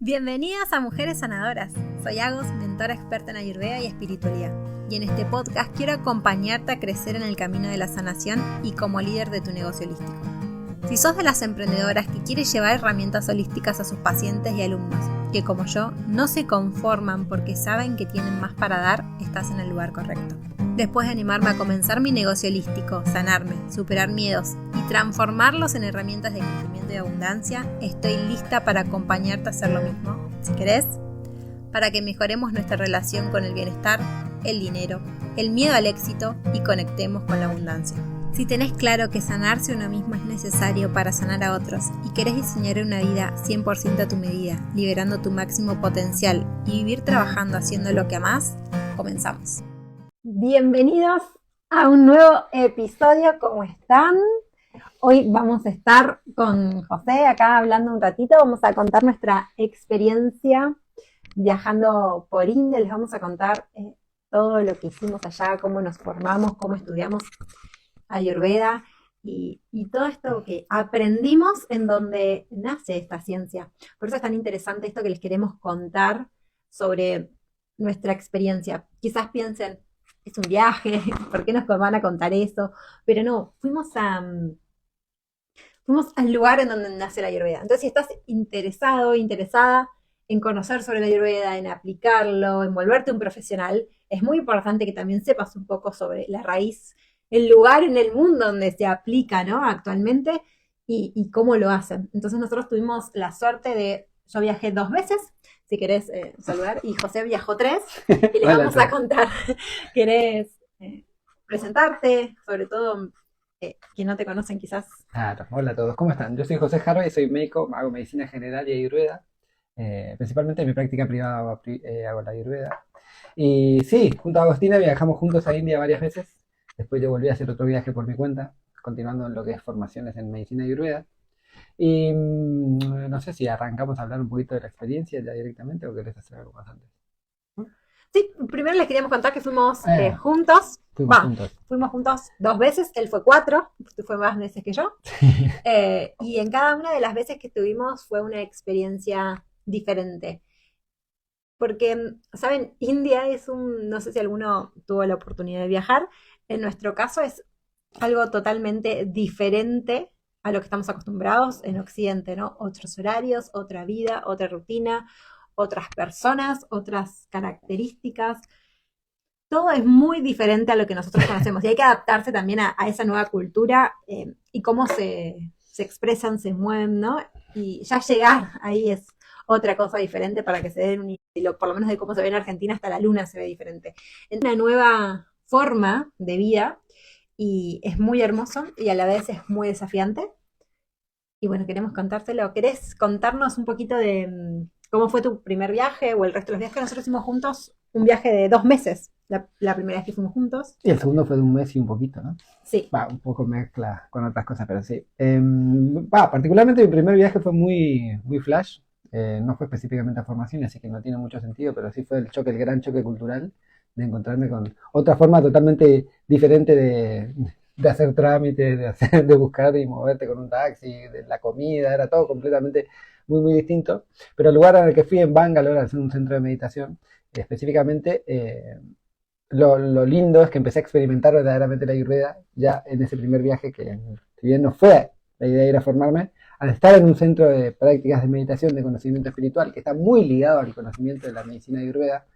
Bienvenidas a Mujeres Sanadoras. Soy Agos, mentora experta en Ayurveda y espiritualidad. Y en este podcast quiero acompañarte a crecer en el camino de la sanación y como líder de tu negocio holístico. Si sos de las emprendedoras que quiere llevar herramientas holísticas a sus pacientes y alumnos, que como yo no se conforman porque saben que tienen más para dar, estás en el lugar correcto. Después de animarme a comenzar mi negocio holístico, sanarme, superar miedos y transformarlos en herramientas de crecimiento y abundancia, estoy lista para acompañarte a hacer lo mismo, si querés, para que mejoremos nuestra relación con el bienestar, el dinero, el miedo al éxito y conectemos con la abundancia. Si tenés claro que sanarse uno mismo es necesario para sanar a otros y querés diseñar una vida 100% a tu medida, liberando tu máximo potencial y vivir trabajando haciendo lo que amás, comenzamos. Bienvenidos a un nuevo episodio, ¿cómo están? Hoy vamos a estar con José acá hablando un ratito, vamos a contar nuestra experiencia viajando por India, les vamos a contar todo lo que hicimos allá, cómo nos formamos, cómo estudiamos Ayurveda y todo esto que aprendimos en donde nace esta ciencia. Por eso es tan interesante esto que les queremos contar sobre nuestra experiencia. Quizás piensen, es un viaje, ¿por qué nos van a contar eso? Pero no, fuimos al lugar en donde nace la Ayurveda. Entonces, si estás interesado, interesada en conocer sobre la Ayurveda, en aplicarlo, en volverte un profesional, es muy importante que también sepas un poco sobre la raíz, el lugar en el mundo donde se aplica, ¿no? Actualmente y cómo lo hacen. Entonces, nosotros tuvimos la suerte de, yo viajé 2 veces, si querés saludar, y José viajó 3, y les vamos a contar. ¿Querés presentarte? Sobre todo, que no te conocen quizás. Claro, hola a todos, ¿cómo están? Yo soy José Jaro y soy médico, hago medicina general y ayurveda. Principalmente en mi práctica privada hago la ayurveda. Y sí, junto a Agostina viajamos juntos a India varias veces. Después yo volví a hacer otro viaje por mi cuenta, continuando en lo que es formaciones en medicina ayurveda. Y no sé si arrancamos a hablar un poquito de la experiencia ya directamente o querés hacer algo más antes. Sí, primero les queríamos contar que fuimos juntos. Fuimos juntos 2 veces, él fue 4, tú fue más veces que yo. Y en cada una de las veces que estuvimos fue una experiencia diferente. Porque, ¿saben? India es no sé si alguno tuvo la oportunidad de viajar, en nuestro caso es algo totalmente diferente a lo que estamos acostumbrados en Occidente, ¿no? Otros horarios, otra vida, otra rutina, otras personas, otras características. Todo es muy diferente a lo que nosotros conocemos y hay que adaptarse también a esa nueva cultura y cómo se expresan, se mueven, ¿no? Y ya llegar ahí es otra cosa diferente para que se den un idea, por lo menos de cómo se ve en Argentina, hasta la luna se ve diferente. Es una nueva forma de vida y es muy hermoso y a la vez es muy desafiante. Y bueno, queremos contártelo. ¿Querés contarnos un poquito de cómo fue tu primer viaje o el resto de los viajes que nosotros hicimos juntos? Un viaje de 2 meses, la primera vez que fuimos juntos. Y el segundo fue de un mes y un poquito, ¿no? Sí. Un poco mezcla con otras cosas, pero sí. Particularmente mi primer viaje fue muy, muy flash. No fue específicamente a formación, así que no tiene mucho sentido, pero sí fue el gran choque cultural de encontrarme con otra forma totalmente diferente de hacer trámites, de buscar y moverte con un taxi, de la comida, era todo completamente muy, muy distinto. Pero el lugar en el que fui en Bangalore, al ser un centro de meditación, específicamente, lo lindo es que empecé a experimentar verdaderamente la ayurveda ya en ese primer viaje, que si bien no fue la idea de ir a formarme, al estar en un centro de prácticas de meditación, de conocimiento espiritual, que está muy ligado al conocimiento de la medicina ayurveda,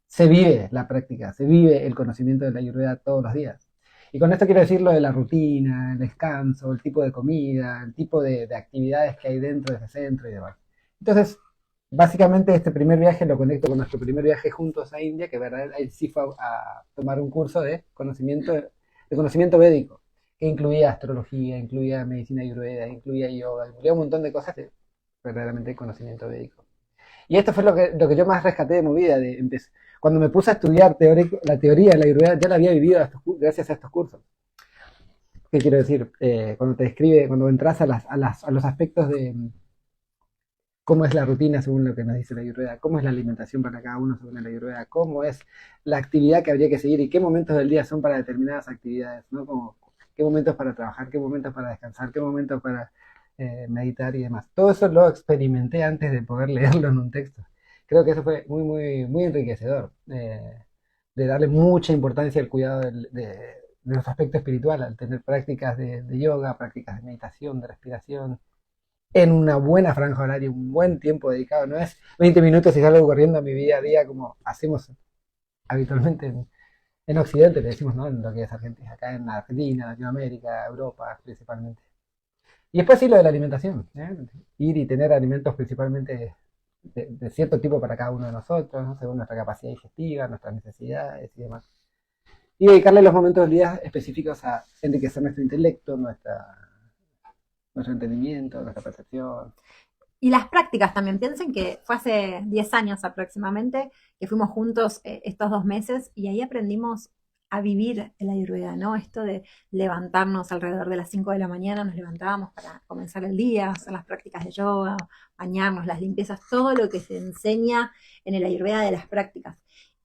se vive la práctica, se vive el conocimiento de la ayurveda todos los días. Y con esto quiero decir lo de la rutina, el descanso, el tipo de comida, el tipo de actividades que hay dentro de ese centro y demás. Entonces, básicamente este primer viaje lo conecto con nuestro primer viaje juntos a India, que verdaderamente sí fue a tomar un curso de conocimiento védico, que incluía astrología, incluía medicina ayurveda, incluía yoga, incluía un montón de cosas de verdaderamente conocimiento védico. Y esto fue lo que yo más rescaté de mi vida. Cuando me puse a estudiar la teoría de la ayurveda, ya la había vivido gracias a estos cursos. ¿Qué quiero decir? Cuando te describe, cuando entras a los aspectos de cómo es la rutina según lo que nos dice la ayurveda, cómo es la alimentación para cada uno según la ayurveda, cómo es la actividad que habría que seguir y qué momentos del día son para determinadas actividades, ¿no? Como qué momentos para trabajar, qué momentos para descansar, qué momentos para meditar y demás. Todo eso lo experimenté antes de poder leerlo en un texto. Creo que eso fue muy, muy, muy enriquecedor, de darle mucha importancia al cuidado de nuestro aspecto espiritual, al tener prácticas de yoga, prácticas de meditación, de respiración, en una buena franja horaria, un buen tiempo dedicado. No es 20 minutos y salgo corriendo a mi día a día como hacemos habitualmente en Occidente, le decimos, ¿no? En lo que es Argentina, acá en Argentina, Latinoamérica, Europa principalmente. Y después sí lo de la alimentación, ¿eh? Ir y tener alimentos principalmente de cierto tipo para cada uno de nosotros, ¿no? Según nuestra capacidad digestiva, nuestras necesidades y demás. Y dedicarle los momentos del día específicos a enriquecer nuestro intelecto, nuestro entendimiento, nuestra percepción. Y las prácticas también. Piensen que fue hace 10 años aproximadamente que fuimos juntos estos 2 meses y ahí aprendimos a vivir el Ayurveda, ¿no? Esto de levantarnos alrededor de las 5 de la mañana, nos levantábamos para comenzar el día, hacer las prácticas de yoga, bañarnos, las limpiezas, todo lo que se enseña en el Ayurveda de las prácticas.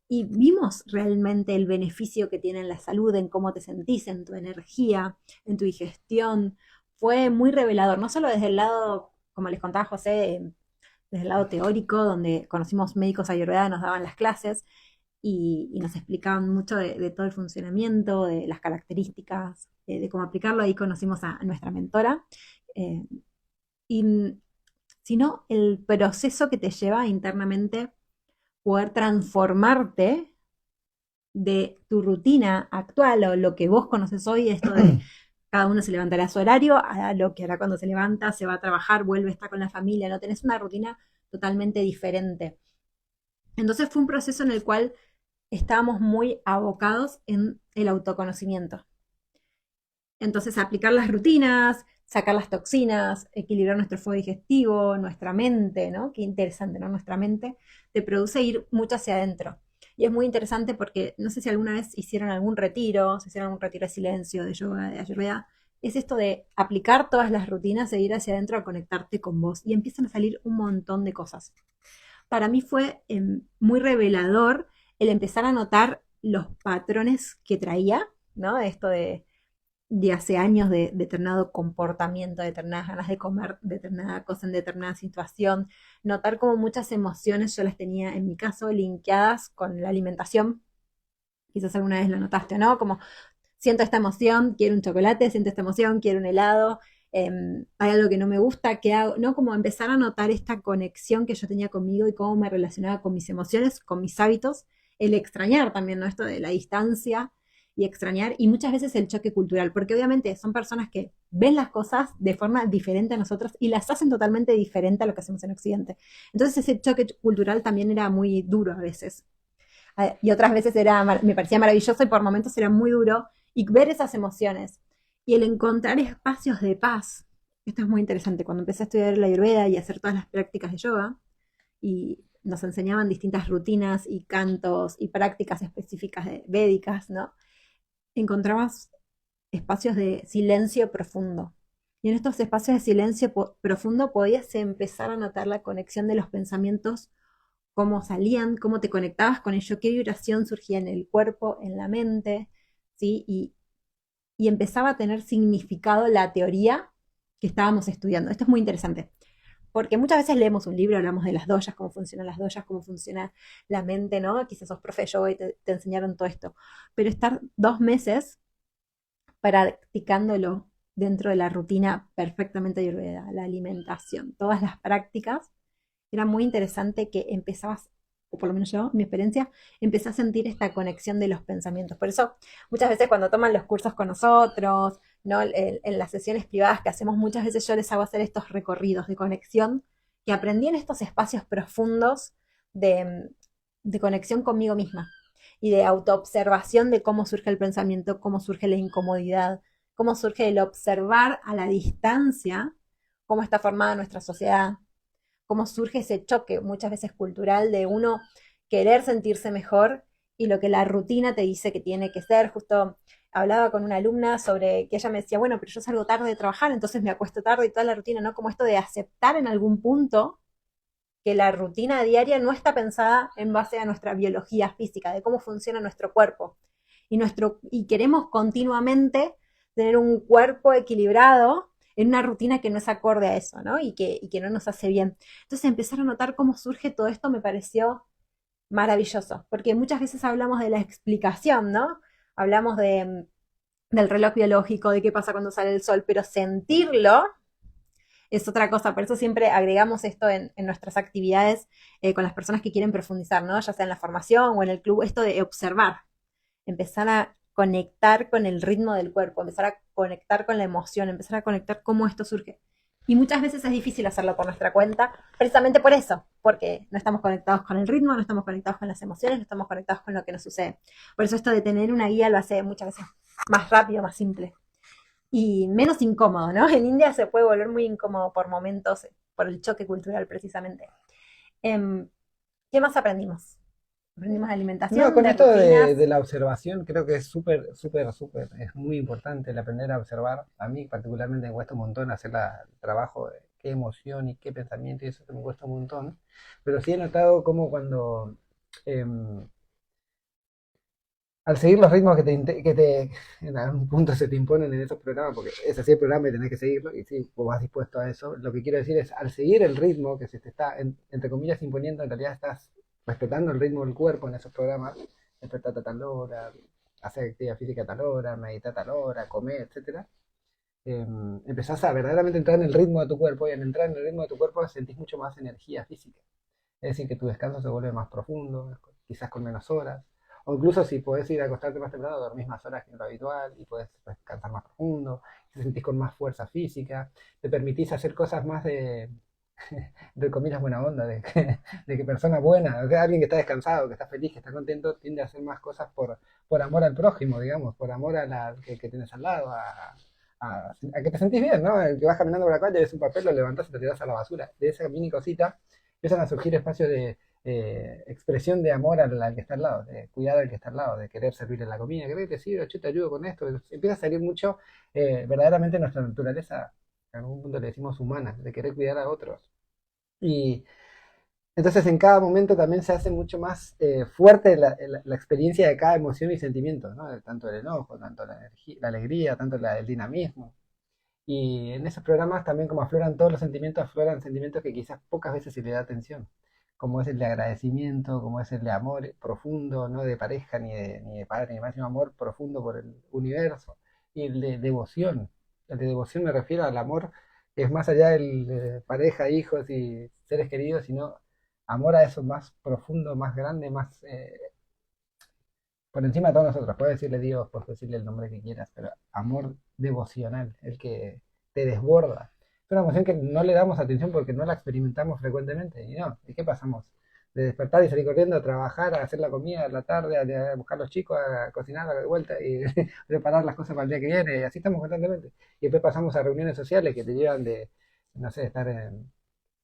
Y vimos realmente el beneficio que tiene en la salud, en cómo te sentís, en tu energía, en tu digestión. Fue muy revelador, no solo desde el lado, como les contaba José, desde el lado teórico, donde conocimos médicos ayurveda, nos daban las clases y nos explicaban mucho de todo el funcionamiento, de las características, de cómo aplicarlo. Ahí conocimos a nuestra mentora. eh, y sino el proceso que te lleva internamente poder transformarte de tu rutina actual o lo que vos conoces hoy, esto de cada uno se levantará a su horario, a lo que hará cuando se levanta, se va a trabajar, vuelve, está con la familia, no tenés una rutina totalmente diferente. Entonces fue un proceso en el cual estábamos muy abocados en el autoconocimiento. Entonces aplicar las rutinas, sacar las toxinas, equilibrar nuestro fuego digestivo, nuestra mente, ¿no? Qué interesante, ¿no? Nuestra mente te produce ir mucho hacia adentro. Y es muy interesante porque no sé si alguna vez hicieron algún retiro, se hicieron algún retiro de silencio, de yoga, de ayurveda. Es esto de aplicar todas las rutinas e ir hacia adentro a conectarte con vos. Y empiezan a salir un montón de cosas. Para mí fue muy revelador el empezar a notar los patrones que traía, ¿no? Esto de hace años de determinado comportamiento, determinadas ganas de comer, determinada cosa en determinada situación, notar como muchas emociones yo las tenía, en mi caso, linkeadas con la alimentación. Quizás alguna vez lo notaste o no, como siento esta emoción, quiero un chocolate, siento esta emoción, quiero un helado, hay algo que no me gusta, ¿qué hago? ¿No? Como empezar a notar esta conexión que yo tenía conmigo y cómo me relacionaba con mis emociones, con mis hábitos, el extrañar también, ¿no? Esto de la distancia y extrañar, y muchas veces el choque cultural, porque obviamente son personas que ven las cosas de forma diferente a nosotros y las hacen totalmente diferente a lo que hacemos en Occidente. Entonces ese choque cultural también era muy duro a veces. Y otras veces me parecía maravilloso y por momentos era muy duro, y ver esas emociones y el encontrar espacios de paz. Esto es muy interesante. Cuando empecé a estudiar la Ayurveda y a hacer todas las prácticas de yoga, y nos enseñaban distintas rutinas y cantos y prácticas específicas védicas, ¿no? Encontrabas espacios de silencio profundo. Y en estos espacios de silencio profundo podías empezar a notar la conexión de los pensamientos, cómo salían, cómo te conectabas con ello, qué vibración surgía en el cuerpo, en la mente, ¿sí? Y empezaba a tener significado la teoría que estábamos estudiando. Esto es muy interesante, porque muchas veces leemos un libro, hablamos de las doyas, cómo funcionan las doyas, cómo funciona la mente, ¿no? Quizás sos profe de yoga y te enseñaron todo esto, pero estar 2 meses practicándolo dentro de la rutina perfectamente ayurveda, la alimentación, todas las prácticas, era muy interesante que empezabas, o por lo menos yo, mi experiencia, empecé a sentir esta conexión de los pensamientos. Por eso, muchas veces cuando toman los cursos con nosotros, ¿no? En las sesiones privadas que hacemos, muchas veces yo les hago hacer estos recorridos de conexión que aprendí en estos espacios profundos de conexión conmigo misma y de autoobservación de cómo surge el pensamiento, cómo surge la incomodidad, cómo surge el observar a la distancia cómo está formada nuestra sociedad, cómo surge ese choque muchas veces cultural de uno querer sentirse mejor y lo que la rutina te dice que tiene que ser. Justo hablaba con una alumna sobre que ella me decía, bueno, pero yo salgo tarde de trabajar, entonces me acuesto tarde y toda la rutina, ¿no? Como esto de aceptar en algún punto que la rutina diaria no está pensada en base a nuestra biología física, de cómo funciona nuestro cuerpo. Y queremos continuamente tener un cuerpo equilibrado, en una rutina que no es acorde a eso, ¿no? Y que no nos hace bien. Entonces empezar a notar cómo surge todo esto me pareció maravilloso, porque muchas veces hablamos de la explicación, ¿no? Hablamos del reloj biológico, de qué pasa cuando sale el sol, pero sentirlo es otra cosa. Por eso siempre agregamos esto en nuestras actividades con las personas que quieren profundizar, ¿no? Ya sea en la formación o en el club, esto de observar, empezar a conectar con el ritmo del cuerpo, empezar a conectar con la emoción, empezar a conectar cómo esto surge. Y muchas veces es difícil hacerlo por nuestra cuenta, precisamente por eso, porque no estamos conectados con el ritmo, no estamos conectados con las emociones, no estamos conectados con lo que nos sucede. Por eso esto de tener una guía lo hace muchas veces más rápido, más simple y menos incómodo, ¿no? En India se puede volver muy incómodo por momentos, por el choque cultural precisamente. Em, ¿Qué más aprendimos? Aprendimos de No, alimentación, con de esto rutinas. de la observación creo que es súper, súper, súper, es muy importante el aprender a observar. A mí particularmente me cuesta un montón hacer el trabajo de qué emoción y qué pensamiento y eso que me cuesta un montón. Pero sí he notado como cuando em, al seguir los ritmos que en algún punto se te imponen en esos programas, porque es así el programa y tenés que seguirlo, y si vos vas dispuesto a eso, lo que quiero decir es, al seguir el ritmo que se te está, entre comillas, imponiendo, en realidad estás respetando el ritmo del cuerpo en esos programas, despertate a tal hora, hacer actividad física a tal hora, meditar a tal hora, comer, etcétera. Empezás a verdaderamente entrar en el ritmo de tu cuerpo, y al entrar en el ritmo de tu cuerpo sentís mucho más energía física. Es decir, que tu descanso se vuelve más profundo, quizás con menos horas. O incluso si podés ir a acostarte más temprano, dormís más horas que lo habitual y podés descansar más profundo, te sentís con más fuerza física, te permitís hacer cosas más de comillas buena onda, de que persona buena, o sea, alguien que está descansado, que está feliz, que está contento, tiende a hacer más cosas por amor al prójimo, digamos, por amor a la que tienes al lado, a que te sentís bien, ¿no? El que vas caminando por la calle, ves un papel, lo levantás y te tirás a la basura. De esa mini cosita empiezan a surgir espacios de expresión de amor al que está al lado, de cuidar al que está al lado, de querer servirle la comida, querer que te sirva, yo te ayudo con esto. Empieza a salir mucho verdaderamente nuestra naturaleza, en algún punto le decimos humana, de querer cuidar a otros. Y entonces en cada momento también se hace mucho más fuerte la experiencia de cada emoción y sentimiento, ¿no? Tanto el enojo, tanto la energía, la alegría, tanto el dinamismo. Y en esos programas también como afloran todos los sentimientos, afloran sentimientos que quizás pocas veces se le da atención, como es el de agradecimiento, como es el de amor profundo, no de pareja, ni de padre, ni más, sino amor profundo por el universo, y el de devoción. El de devoción me refiero al amor que es más allá de pareja, hijos y seres queridos, sino amor a eso más profundo, más grande, más por encima de todos nosotros. Puedes decirle Dios, puedes decirle el nombre que quieras, pero amor devocional, el que te desborda. Es una emoción que no le damos atención porque no la experimentamos frecuentemente. Y no, ¿y qué pasamos? De despertar y salir corriendo a trabajar, a hacer la comida a la tarde, a buscar a los chicos, a cocinar de vuelta y preparar las cosas para el día que viene. Y así estamos constantemente. Y después pasamos a reuniones sociales que te llevan de, no sé, estar en,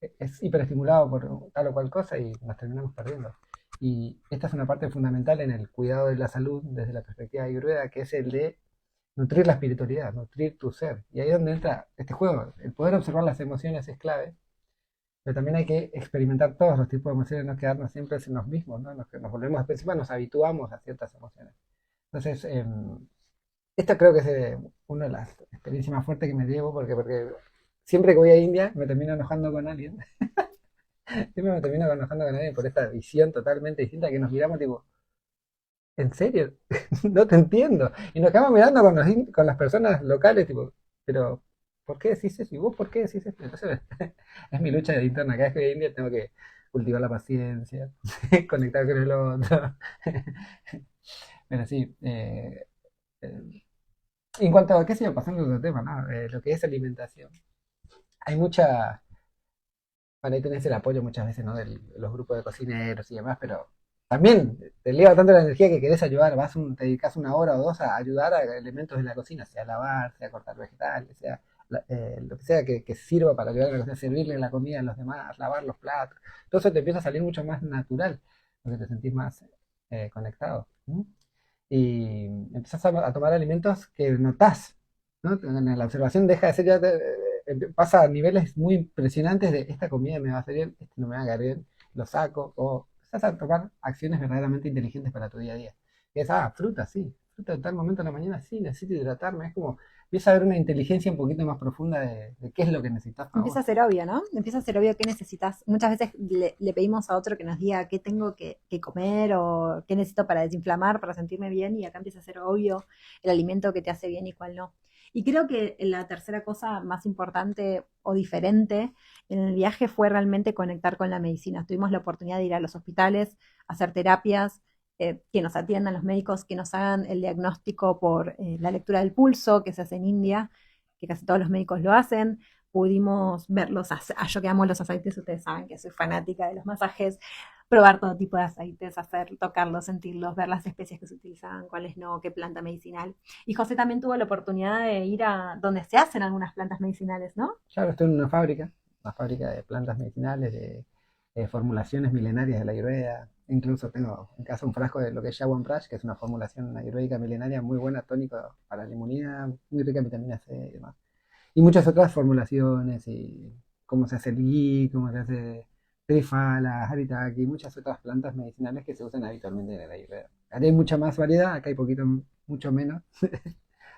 es hiperestimulado por tal o cual cosa y nos terminamos perdiendo. Y esta es una parte fundamental en el cuidado de la salud desde la perspectiva de Ayurveda, que es el de nutrir la espiritualidad, nutrir tu ser. Y ahí es donde entra este juego. El poder observar las emociones es clave, pero también hay que experimentar todos los tipos de emociones, no quedarnos siempre en los mismos, ¿no? Nos volvemos, encima nos habituamos a ciertas emociones. Entonces, esta creo que es una de las experiencias más fuertes que me llevo, porque siempre que voy a India me termino enojando con alguien. Siempre me termino enojando con alguien por esta visión totalmente distinta que nos miramos tipo, ¿en serio? No te entiendo. Y nos quedamos mirando con las personas locales, tipo, pero ¿por qué decís eso? ¿Y vos por qué decís eso? Entonces, es mi lucha interna. Cada vez que voy a India tengo que cultivar la paciencia, conectar con el otro. Pero sí, en cuanto a qué sigue pasando otro tema, ¿no? Lo que es alimentación. Hay mucha, bueno, ahí tenés el apoyo muchas veces, ¿no? De los grupos de cocineros y demás, pero también te eleva tanto la energía que querés ayudar, te dedicas una hora o dos a ayudar a elementos de la cocina, sea lavar, sea cortar vegetales, sea lo que sea que sirva para ayudar a la cocina, servirle la comida a los demás, lavar los platos. Todo eso te empieza a salir mucho más natural, porque te sentís más conectado. ¿No? Y empezás a tomar alimentos que notás, ¿no? En la observación deja de ser ya, pasa a niveles muy impresionantes de esta comida me va a hacer bien, este no me va a caer bien, lo saco, o empezás a tomar acciones verdaderamente inteligentes para tu día a día. Y es, fruta, sí, fruta en tal momento de la mañana, sí, necesito hidratarme, es como empieza a haber una inteligencia un poquito más profunda de qué es lo que necesitas para Empieza a vos. ser obvio, ¿no? Empieza a ser obvio qué necesitas. Muchas veces le pedimos a otro que nos diga qué tengo que comer o qué necesito para desinflamar, para sentirme bien, y acá empieza a ser obvio el alimento que te hace bien y cuál no. Y creo que la tercera cosa más importante o diferente en el viaje fue realmente conectar con la medicina. Tuvimos la oportunidad de ir a los hospitales, hacer terapias, que nos atiendan los médicos, que nos hagan el diagnóstico por la lectura del pulso, que se hace en India, que casi todos los médicos lo hacen. Pudimos ver yo que amo los aceites, ustedes saben que soy fanática de los masajes, probar todo tipo de aceites, tocarlos, sentirlos, ver las especies que se utilizaban, cuáles no, qué planta medicinal. Y José también tuvo la oportunidad de ir a donde se hacen algunas plantas medicinales, ¿no? Claro, estoy en una fábrica de plantas medicinales, de formulaciones milenarias de la Ayurveda. Incluso tengo en casa un frasco de lo que es Chyawanprash, que es una formulación ayurvédica milenaria muy buena, tónico para la inmunidad, muy rica en vitamina C y demás. Y muchas otras formulaciones, y cómo se hace el ghee, cómo se hace Triphala, Haritaki, y muchas otras plantas medicinales que se usan habitualmente en el Ayurveda. Allá hay mucha más variedad, acá hay poquito, mucho menos.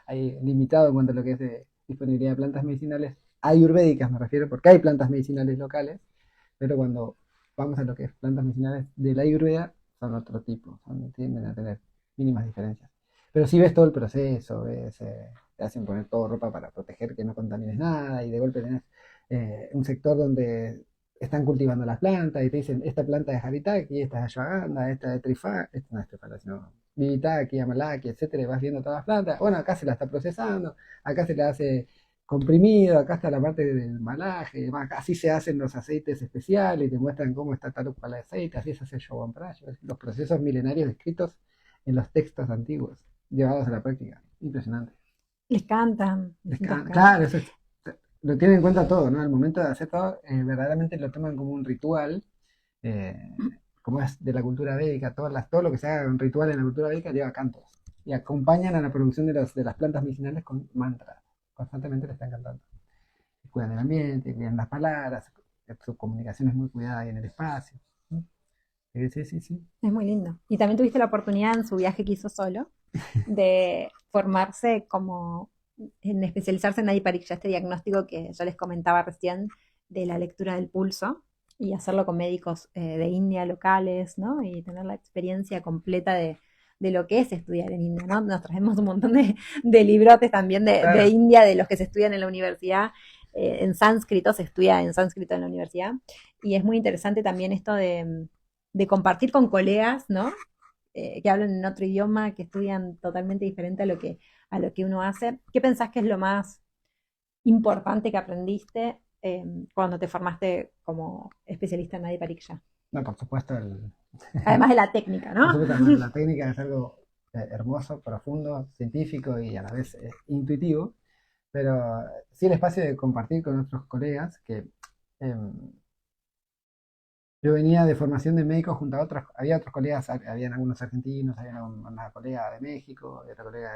Hay limitado en cuanto a lo que es de disponibilidad de plantas medicinales ayurvédicas, me refiero, porque hay plantas medicinales locales, pero cuando vamos a lo que es plantas medicinales de la Ayurveda, son otro tipo, tienden a tener mínimas diferencias. Pero si ves todo el proceso, ves, te hacen poner todo ropa para proteger que no contamines nada, y de golpe tenés un sector donde están cultivando las plantas y te dicen, esta planta es Haritaki, esta es Ashwagandha, esta es Trifala, esta no es Trifala, sino Vivitaki, Amalaki, etcétera, y vas viendo todas las plantas. Bueno, acá se la está procesando, acá se la hace comprimido, acá está la parte del embalaje, y demás. Así se hacen los aceites especiales, te muestran cómo está tal cual el aceite, así se hace el Chyawanprash, los procesos milenarios descritos en los textos antiguos, llevados a la práctica. Impresionante. Les cantan, distintos Claro, cantos. lo tienen en cuenta todo, ¿no? Al momento de hacer todo, verdaderamente lo toman como un ritual, eh, como es de la cultura védica, todo lo que se haga un ritual en la cultura védica lleva cantos, y acompañan a la producción de las plantas medicinales con mantras, constantemente le están cantando. Y cuidan el ambiente, cuidan las palabras, su comunicación es muy cuidada ahí en el espacio. ¿Sí? Sí, sí, sí. Es muy lindo. Y también tuviste la oportunidad en su viaje que hizo solo de formarse como en especializarse en Adiparic, este diagnóstico que yo les comentaba recién de la lectura del pulso y hacerlo con médicos de India locales, ¿no? Y tener la experiencia completa de lo que es estudiar en India, ¿no? Nos traemos un montón de librotes también de Claro. India, de los que se estudian en la universidad. En sánscrito, se estudia en sánscrito en la universidad. Y es muy interesante también esto de compartir con colegas, ¿no? Que hablan en otro idioma, que estudian totalmente diferente a lo que uno hace. ¿Qué pensás que es lo más importante que aprendiste cuando te formaste como especialista en Adi Pariksha? No, Además de la técnica, por ¿no? supuesto, además, la técnica es algo hermoso, profundo, científico y a la vez intuitivo, pero sí el espacio de compartir con otros colegas, que em, yo venía de formación de médico junto a otros, había otros colegas, habían algunos argentinos, había una colega de México, y otra colega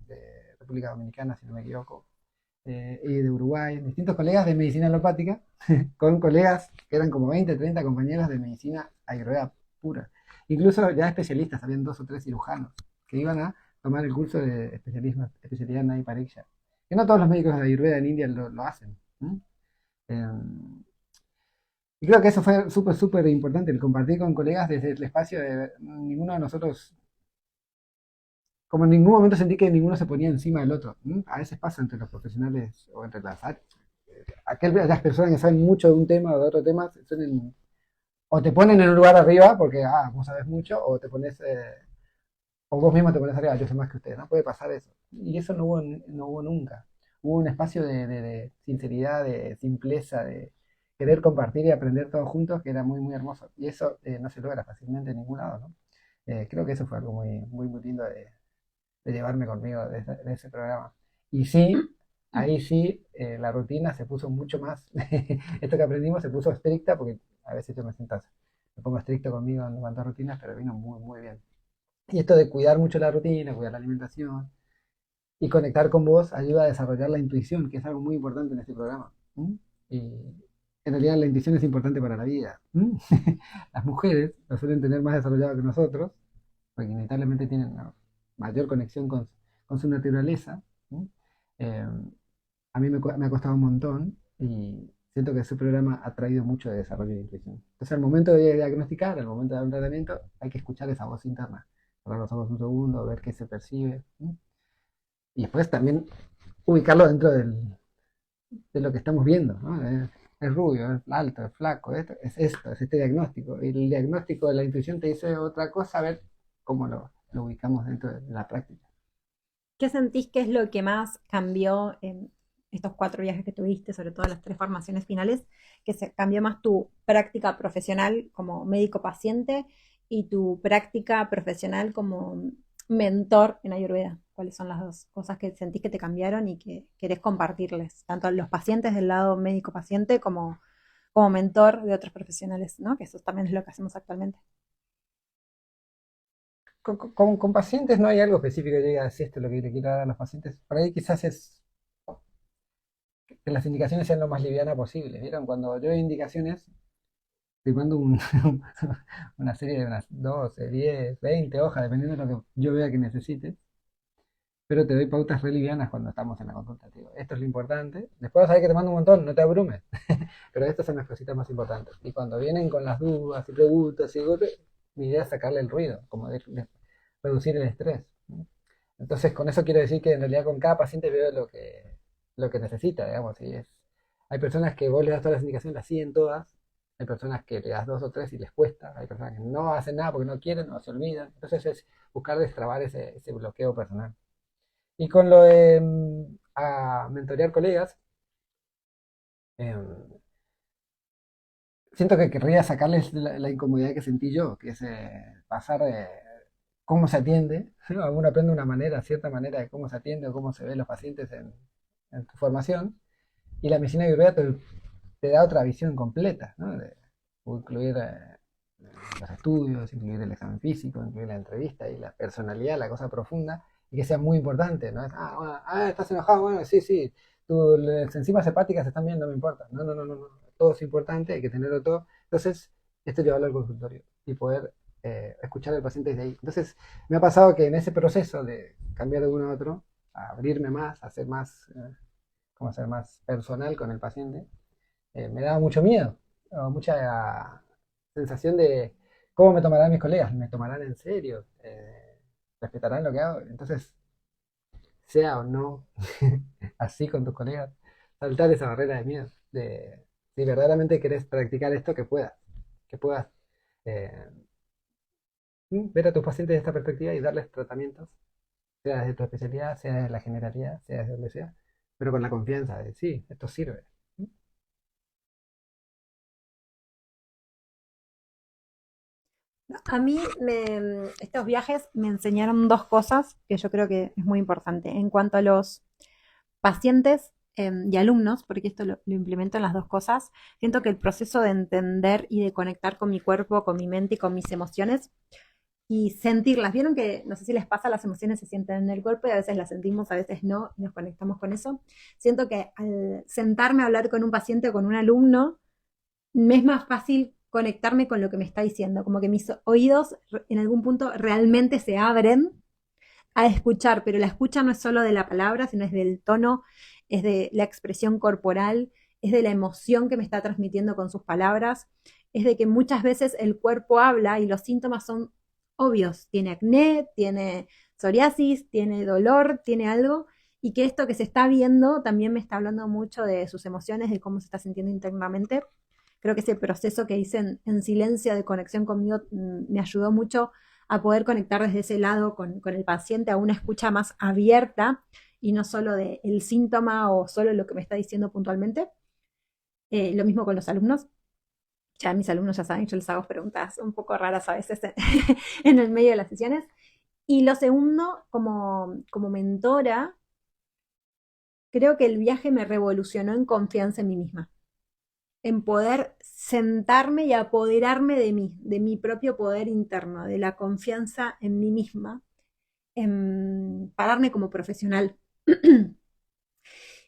de República Dominicana, si no me equivoco, y de Uruguay, distintos colegas de medicina alopática, con colegas que eran como 20, 30 compañeros de medicina ayurveda pura. Incluso ya especialistas, habían 2 o 3 cirujanos que iban a tomar el curso de especialidad en Nadi Pariksha. Que no todos los médicos de ayurveda en India lo hacen. ¿M? Y creo que eso fue súper, súper importante, el compartir con colegas desde el espacio de ninguno de nosotros, como en ningún momento sentí que ninguno se ponía encima del otro. A veces pasa entre los profesionales o entre las personas que saben mucho de un tema o de otro tema, o te ponen en un lugar arriba porque, vos sabes mucho, o te pones, o vos mismo te pones arriba, yo sé más que ustedes, no puede pasar eso. Y eso no hubo nunca. Hubo un espacio de sinceridad, de simpleza, de querer compartir y aprender todos juntos, que era muy, muy hermoso. Y eso no se logra fácilmente en ningún lado, ¿no? Creo que eso fue algo muy, muy, muy lindo de llevarme conmigo de ese programa. Y sí, ahí sí, la rutina se puso mucho más, esto que aprendimos se puso estricta, porque a veces yo me pongo estricto conmigo en cuanto a rutinas, pero vino muy, muy bien. Y esto de cuidar mucho la rutina, cuidar la alimentación y conectar con vos ayuda a desarrollar la intuición, que es algo muy importante en este programa. Y en realidad la intuición es importante para la vida. Las mujeres lo suelen tener más desarrollado que nosotros, porque inevitablemente tienen una mayor conexión con su naturaleza. ¿Sí? Eh, a mí me ha costado un montón y siento que ese programa ha traído mucho de desarrollo de intuición. Entonces, al momento de diagnosticar, al momento de dar un tratamiento, hay que escuchar esa voz interna. Cerrar los ojos un segundo, ver qué se percibe. Y después también ubicarlo dentro de lo que estamos viendo, ¿no? Es rubio, es alto, es flaco, es esto, es este diagnóstico. Y el diagnóstico de la intuición te dice otra cosa, a ver cómo lo ubicamos dentro de la práctica. ¿Qué sentís que es lo que más cambió en estos 4 viajes que tuviste, sobre todo las 3 formaciones finales, que se cambió más tu práctica profesional como médico paciente y tu práctica profesional como mentor en Ayurveda? ¿Cuáles son las dos cosas que sentís que te cambiaron y que querés compartirles, tanto a los pacientes del lado médico paciente como mentor de otros profesionales, ¿no? Que eso también es lo que hacemos actualmente. Con pacientes no hay algo específico que diga, si esto es lo que le quiero dar a los pacientes. Por ahí quizás es que las indicaciones sean lo más liviana posible. ¿Vieron? Cuando yo doy indicaciones, te mando una serie de unas 12, 10, 20 hojas, dependiendo de lo que yo vea que necesites. Pero te doy pautas re livianas cuando estamos en la consulta. Te digo, esto es lo importante. Después vas a ver que te mando un montón, no te abrumes. Pero estas son las cositas más importantes. Y cuando vienen con las dudas y preguntas y golpes, mi idea es sacarle el ruido, como de reducir el estrés. Entonces, con eso quiero decir que en realidad con cada paciente veo lo que necesita, digamos. Hay personas que vos le das todas las indicaciones, las siguen todas. Hay personas que le das dos o tres y les cuesta. Hay personas que no hacen nada porque no quieren o se olvidan. Entonces es buscar destrabar ese bloqueo personal. Y con lo de a mentorear colegas, em, siento que querría sacarles la incomodidad que sentí yo, que es pasar de cómo se atiende, ¿no? Uno aprende una manera, cierta manera de cómo se atiende o cómo se ven los pacientes en tu formación, y la medicina ayurveda te da otra visión completa, ¿no? Incluir los estudios, incluir el examen físico, incluir la entrevista y la personalidad, la cosa profunda, y que sea muy importante, ¿no? Bueno, estás enojado, bueno, sí, sí, tus enzimas hepáticas se están viendo, no me importa. No, no, no, no, no, todo es importante, hay que tenerlo todo. Entonces, esto llevarlo al consultorio y poder escuchar al paciente desde ahí. Entonces, me ha pasado que en ese proceso de cambiar de uno a otro, a abrirme más, a ser más, como ser más personal con el paciente, me daba mucho miedo, o mucha sensación de cómo me tomarán mis colegas, me tomarán en serio, respetarán lo que hago. Entonces, sea o no así con tus colegas, saltar esa barrera de miedo, de si verdaderamente querés practicar esto, que puedas eh, ver a tus pacientes de esta perspectiva y darles tratamientos, sea desde tu especialidad, sea desde la generalidad, sea desde donde sea, pero con la confianza de sí, esto sirve. A mí estos viajes me enseñaron dos cosas que yo creo que es muy importante. En cuanto a los pacientes y alumnos, porque esto lo implemento en las dos cosas, siento que el proceso de entender y de conectar con mi cuerpo, con mi mente y con mis emociones y sentirlas. Vieron que, no sé si les pasa, las emociones se sienten en el cuerpo y a veces las sentimos, a veces no, y nos conectamos con eso. Siento que al sentarme a hablar con un paciente o con un alumno, me es más fácil conectarme con lo que me está diciendo, como que mis oídos en algún punto realmente se abren a escuchar, pero la escucha no es solo de la palabra, sino es del tono, es de la expresión corporal, es de la emoción que me está transmitiendo con sus palabras, es de que muchas veces el cuerpo habla y los síntomas son obvios, tiene acné, tiene psoriasis, tiene dolor, tiene algo, y que esto que se está viendo también me está hablando mucho de sus emociones, de cómo se está sintiendo internamente. Creo que ese proceso que hice en silencio de conexión conmigo me ayudó mucho a poder conectar desde ese lado con el paciente a una escucha más abierta y no solo del síntoma o solo lo que me está diciendo puntualmente. Lo mismo con los alumnos. Ya mis alumnos ya saben, yo les hago preguntas un poco raras a veces en el medio de las sesiones. Y lo segundo, como mentora, creo que el viaje me revolucionó en confianza en mí misma, en poder sentarme y apoderarme de mí, de mi propio poder interno, de la confianza en mí misma, en pararme como profesional.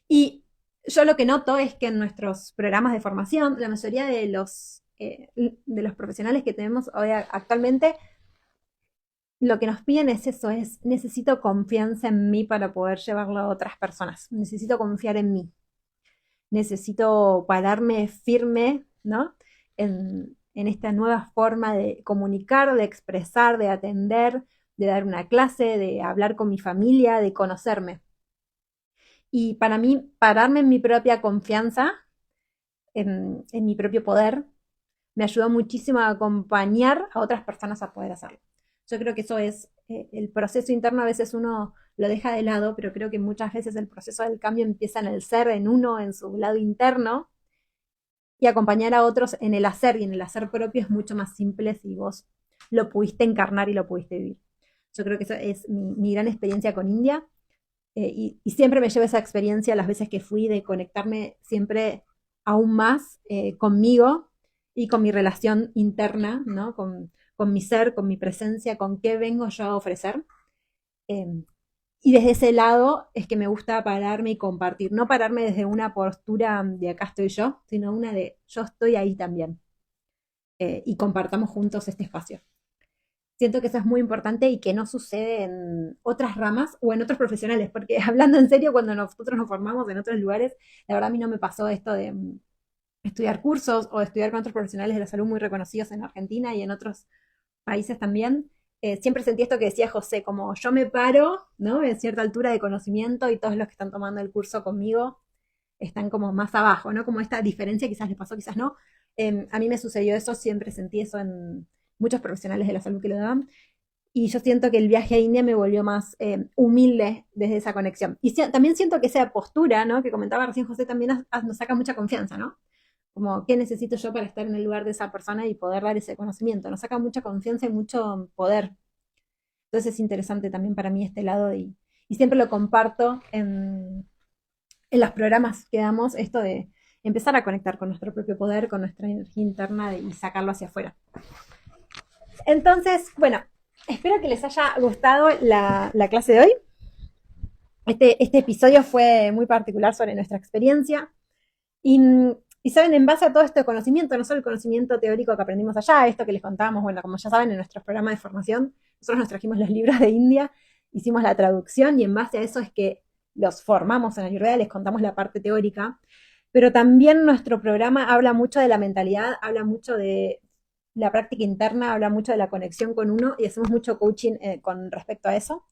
Y yo lo que noto es que en nuestros programas de formación, la mayoría de los profesionales que tenemos hoy actualmente lo que nos piden es eso, es necesito confianza en mí para poder llevarlo a otras personas, necesito confiar en mí, necesito pararme firme, ¿no? En esta nueva forma de comunicar, de expresar, de atender, de dar una clase, de hablar con mi familia, de conocerme. Y para mí, pararme en mi propia confianza, en mi propio poder, me ayudó muchísimo a acompañar a otras personas a poder hacerlo. Yo creo que eso es el proceso interno, a veces uno lo deja de lado, pero creo que muchas veces el proceso del cambio empieza en el ser, en uno, en su lado interno, y acompañar a otros en el hacer, y en el hacer propio es mucho más simple si vos lo pudiste encarnar y lo pudiste vivir. Yo creo que eso es mi gran experiencia con India, y siempre me llevo esa experiencia las veces que fui de conectarme siempre aún más conmigo y con mi relación interna, ¿no? Con mi ser, con mi presencia, con qué vengo yo a ofrecer. Eh, y desde ese lado es que me gusta pararme y compartir, no pararme desde una postura de acá estoy yo, sino una de yo estoy ahí también. Y compartamos juntos este espacio. Siento que eso es muy importante y que no sucede en otras ramas o en otros profesionales, porque hablando en serio, cuando nosotros nos formamos en otros lugares, la verdad a mí no me pasó esto de estudiar cursos o estudiar con otros profesionales de la salud muy reconocidos en Argentina y en otros países también. Siempre sentí esto que decía José, como yo me paro, ¿no? En cierta altura de conocimiento y todos los que están tomando el curso conmigo están como más abajo, ¿no? Como esta diferencia, quizás les pasó, quizás no. A mí me sucedió eso, siempre sentí eso en muchos profesionales de la salud que lo daban. Y yo siento que el viaje a India me volvió más humilde desde esa conexión. Y también siento que esa postura, ¿no? Que comentaba recién José, también nos saca mucha confianza, ¿no? Como, ¿qué necesito yo para estar en el lugar de esa persona y poder dar ese conocimiento? Nos saca mucha confianza y mucho poder. Entonces es interesante también para mí este lado y siempre lo comparto en los programas que damos, esto de empezar a conectar con nuestro propio poder, con nuestra energía interna y sacarlo hacia afuera. Entonces, bueno, espero que les haya gustado la clase de hoy. Este episodio fue muy particular sobre nuestra experiencia. Y saben, en base a todo este conocimiento, no solo el conocimiento teórico que aprendimos allá, esto que les contábamos, bueno, como ya saben, en nuestros programas de formación, nosotros nos trajimos los libros de India, hicimos la traducción y en base a eso es que los formamos en Ayurveda, les contamos la parte teórica, pero también nuestro programa habla mucho de la mentalidad, habla mucho de la práctica interna, habla mucho de la conexión con uno y hacemos mucho coaching con respecto a eso.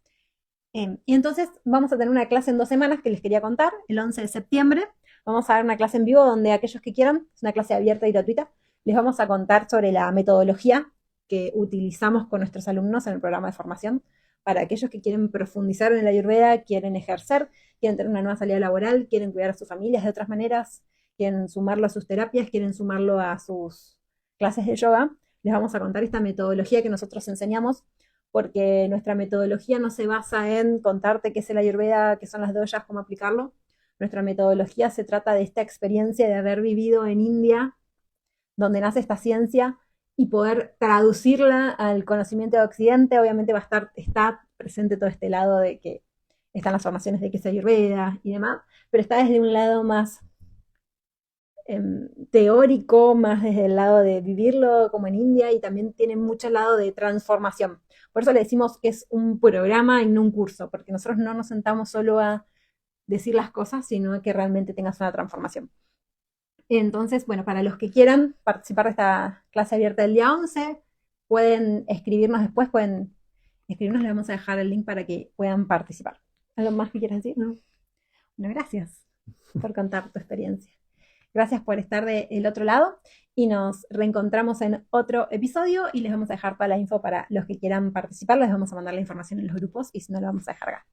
Y entonces vamos a tener una clase en 2 semanas que les quería contar, el 11 de septiembre. Vamos a dar una clase en vivo donde aquellos que quieran, es una clase abierta y gratuita, les vamos a contar sobre la metodología que utilizamos con nuestros alumnos en el programa de formación para aquellos que quieren profundizar en la Ayurveda, quieren ejercer, quieren tener una nueva salida laboral, quieren cuidar a sus familias de otras maneras, quieren sumarlo a sus terapias, quieren sumarlo a sus clases de yoga. Les vamos a contar esta metodología que nosotros enseñamos, porque nuestra metodología no se basa en contarte qué es la Ayurveda, qué son las doyas, cómo aplicarlo. Nuestra metodología se trata de esta experiencia de haber vivido en India, donde nace esta ciencia, y poder traducirla al conocimiento de Occidente. Obviamente está presente todo este lado de que están las formaciones de qué es Ayurveda y demás, pero está desde un lado más teórico, más desde el lado de vivirlo como en India, y también tiene mucho lado de transformación. Por eso le decimos que es un programa y no un curso, porque nosotros no nos sentamos solo a decir las cosas, sino que realmente tengas una transformación. Entonces, bueno, para los que quieran participar de esta clase abierta del día 11, pueden escribirnos después, pueden escribirnos, les vamos a dejar el link para que puedan participar. ¿Algo más que quieras decir? ¿No? Bueno, gracias por contar tu experiencia. Gracias por estar del otro lado y nos reencontramos en otro episodio y les vamos a dejar toda la info para los que quieran participar. Les vamos a mandar la información en los grupos y si no, la vamos a dejar acá.